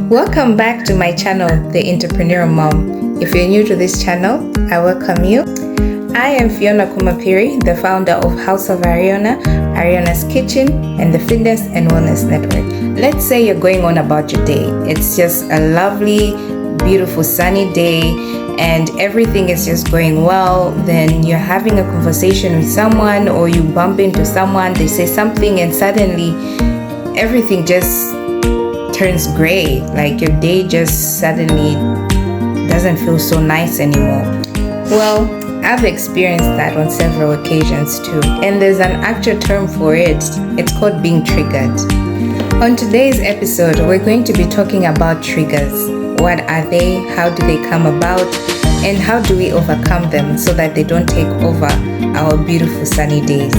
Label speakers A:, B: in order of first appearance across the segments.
A: Welcome back to my channel, The Entrepreneurial Mum. If you're new to this channel, I welcome you. I am Fiona Kumapiri, the founder of House of Ariana, Ariana's Kitchen, and the Fitness and Wellness Network. Let's say you're going on about your day. It's just a lovely, beautiful, sunny day, and everything is just going well. Then you're having a conversation with someone, or you bump into someone, they say something, and suddenly everything just turns gray. Like your day just suddenly doesn't feel so nice anymore. Well, I've experienced that on several occasions too, and there's an actual term for it. It's called being triggered. On today's episode, we're going to be talking about triggers. What are they? How do they come about? And how do we overcome them so that they don't take over our beautiful sunny days?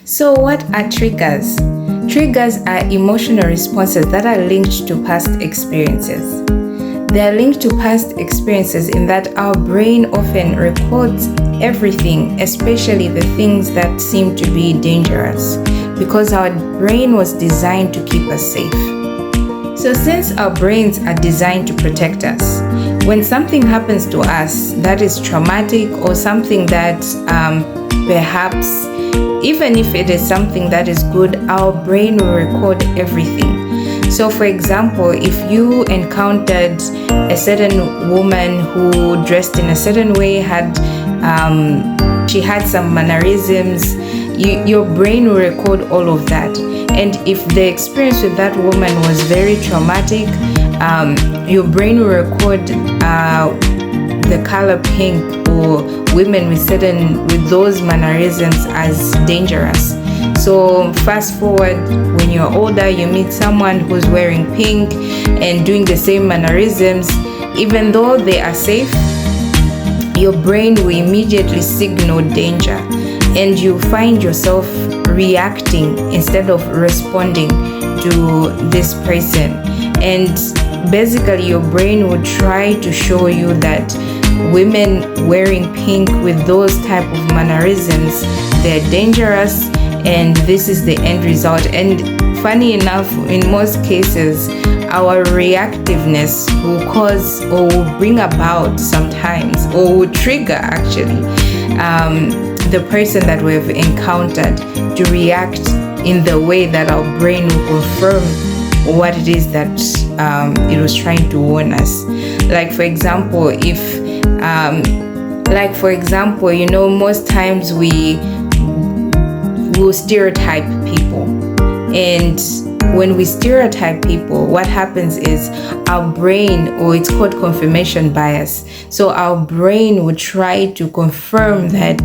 A: So what are triggers? Triggers are emotional responses that are linked to past experiences. They are linked to past experiences in that our brain often records everything, especially the things that seem to be dangerous, because our brain was designed to keep us safe. So since our brains are designed to protect us, when something happens to us that is traumatic or something that perhaps even if it is something that is good, our brain will record everything. So for example, if you encountered a certain woman who dressed in a certain way, she had some mannerisms, your brain will record all of that. And if the experience with that woman was very traumatic, your brain will record the color pink or women with those mannerisms as dangerous. So fast forward, when you're older, you meet someone who's wearing pink and doing the same mannerisms. Even though they are safe, your brain will immediately signal danger, and you find yourself reacting instead of responding to this person. And basically your brain will try to show you that women wearing pink with those type of mannerisms, they're dangerous, and this is the end result. And funny enough, in most cases, our reactiveness will cause or will bring about sometimes, or will trigger actually, the person that we've encountered to react in the way that our brain will confirm what it is that it was trying to warn us. Like for example, most times we will stereotype people, and when we stereotype people, what happens is our brain, or it's called confirmation bias, so our brain would try to confirm that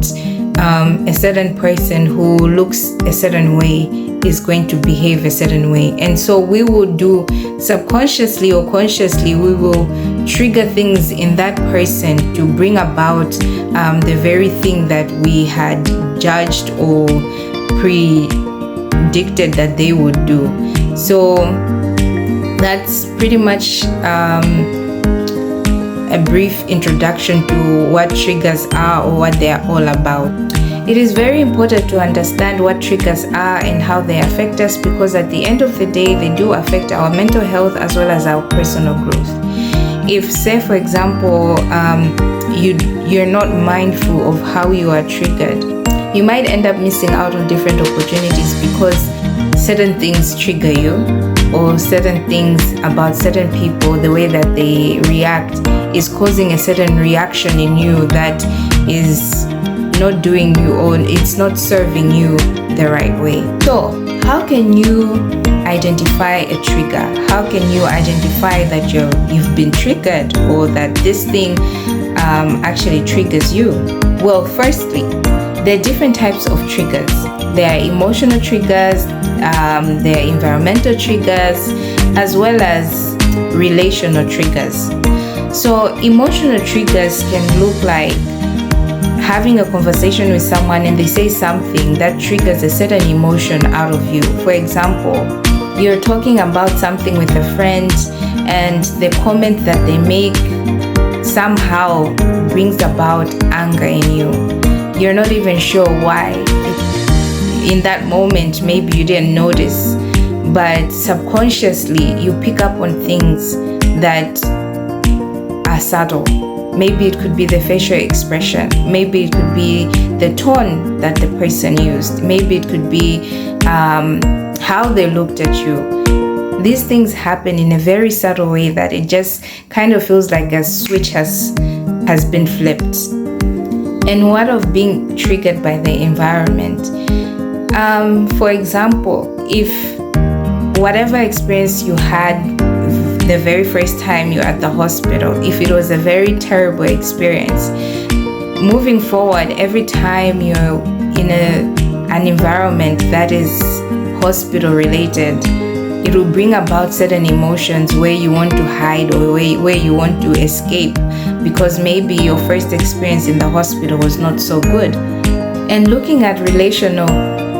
A: a certain person who looks a certain way is going to behave a certain way. And so we will do, subconsciously or consciously, we will trigger things in that person to bring about the very thing that we had judged or predicted that they would do. So that's pretty much a brief introduction to what triggers are or what they are all about. It is very important to understand what triggers are and how they affect us, because at the end of the day, they do affect our mental health as well as our personal growth. If, say for example, you're not mindful of how you are triggered, you might end up missing out on different opportunities because certain things trigger you, or certain things about certain people, the way that they react is causing a certain reaction in you that is not doing you, or it's not serving you the right way. So how can you identify a trigger? How can you identify that you've been triggered, or that this thing actually triggers you? Well, firstly, there are different types of triggers. There are emotional triggers, there are environmental triggers, as well as relational triggers. So emotional triggers can look like having a conversation with someone and they say something that triggers a certain emotion out of you. For example, you're talking about something with a friend, and the comment that they make somehow brings about anger in you. You're not even sure why. In that moment, maybe you didn't notice, but subconsciously you pick up on things that are subtle. Maybe it could be the facial expression. Maybe it could be the tone that the person used. Maybe it could be how they looked at you. These things happen in a very subtle way that it just kind of feels like a switch has been flipped. And what of being triggered by the environment? For example, if whatever experience you had the very first time you're at the hospital, if it was a very terrible experience, moving forward, every time you're in an environment that is hospital related, it will bring about certain emotions where you want to hide or where you want to escape, because maybe your first experience in the hospital was not so good. And looking at relational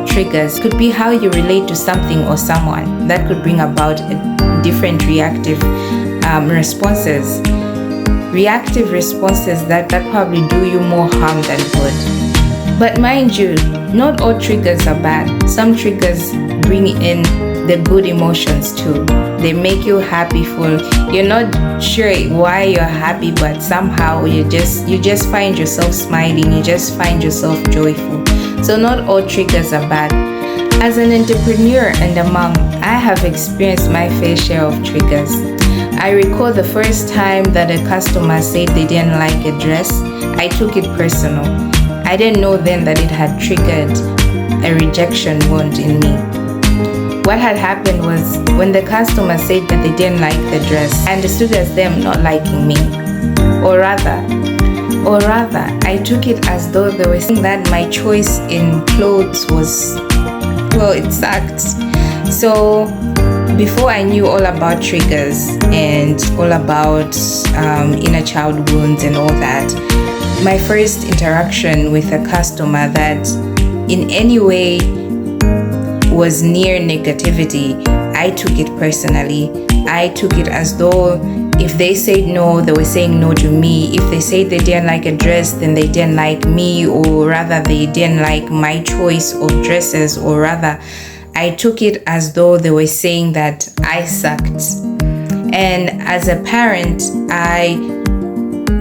A: triggers could be how you relate to something or someone that could bring about different reactive responses. Reactive responses that probably do you more harm than good. But mind you, not all triggers are bad. Some triggers bring in the good emotions too. They make you happy, full. You're not sure why you're happy, but somehow you just find yourself smiling. You just find yourself joyful. So not all triggers are bad. As an entrepreneur and a mom, I have experienced my fair share of triggers. I recall the first time that a customer said they didn't like a dress. I took it personal. I didn't know then that it had triggered a rejection wound in me. What had happened was, when the customer said that they didn't like the dress, I understood as them not liking me. Or rather, I took it as though they were saying that my choice in clothes was, well, it sucked. So before I knew all about triggers and all about inner child wounds and all that, my first interaction with a customer that in any way was near negativity, I took it personally. I took it as though if they said no, they were saying no to me. If they said they didn't like a dress, then they didn't like me, or rather they didn't like my choice of dresses, or rather I took it as though they were saying that I sucked. And as a parent, I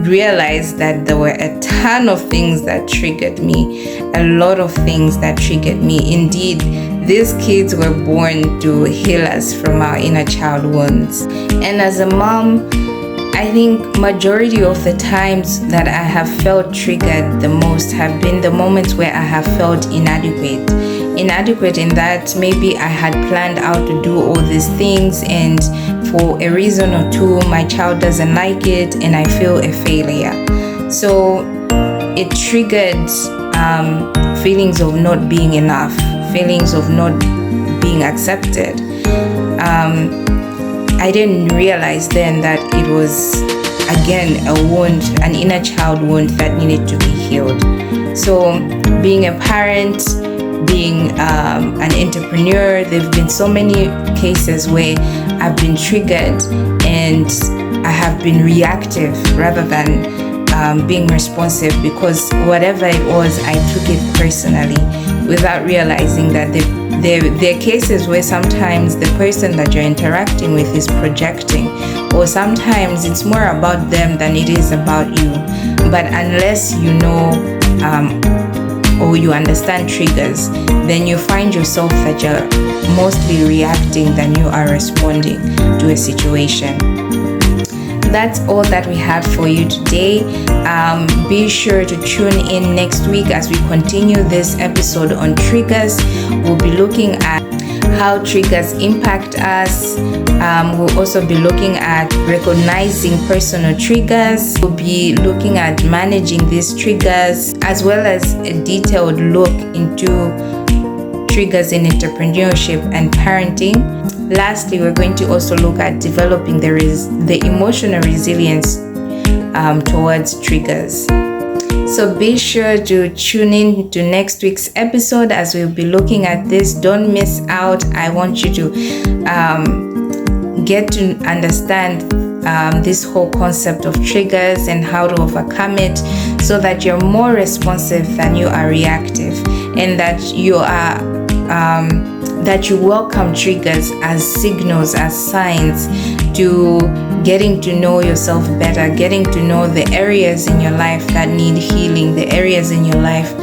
A: realized that there were a ton of things that triggered me, a lot of things that triggered me. Indeed, these kids were born to heal us from our inner child wounds. And as a mom, I think majority of the times that I have felt triggered the most have been the moments where I have felt inadequate. Inadequate in that maybe I had planned out to do all these things, and for a reason or two, my child doesn't like it and I feel a failure. So it triggered feelings of not being enough, feelings of not being accepted. I didn't realize then that it was, again, a wound, an inner child wound that needed to be healed. So being a parent, being an entrepreneur, there have been so many cases where I've been triggered and I have been reactive rather than being responsive, because whatever it was, I took it personally without realizing that there are cases where sometimes the person that you're interacting with is projecting, or sometimes it's more about them than it is about you. But unless you know or you understand triggers, then you find yourself that you're mostly reacting than you are responding to a situation. That's all that we have for you today. Be sure to tune in next week as we continue this episode on triggers. We'll be looking at how triggers impact us. We'll also be looking at recognizing personal triggers. We'll be looking at managing these triggers, as well as a detailed look into triggers in entrepreneurship and parenting. Lastly, we're going to also look at developing the emotional resilience towards triggers. So be sure to tune in to next week's episode as we'll be looking at this. Don't miss out. I want you to get to understand this whole concept of triggers and how to overcome it, so that you're more responsive than you are reactive, and that you are that you welcome triggers as signals, as signs to getting to know yourself better, getting to know the areas in your life that need healing, the areas in your life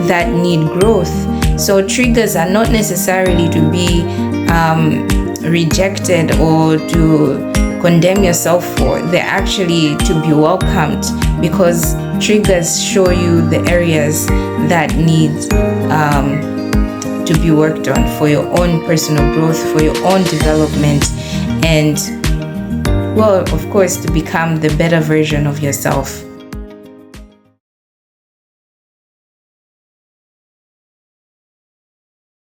A: that need growth. So triggers are not necessarily to be rejected or to condemn yourself for. They're actually to be welcomed, because triggers show you the areas that need to be worked on for your own personal growth, for your own development, and, well, of course, to become the better version of yourself.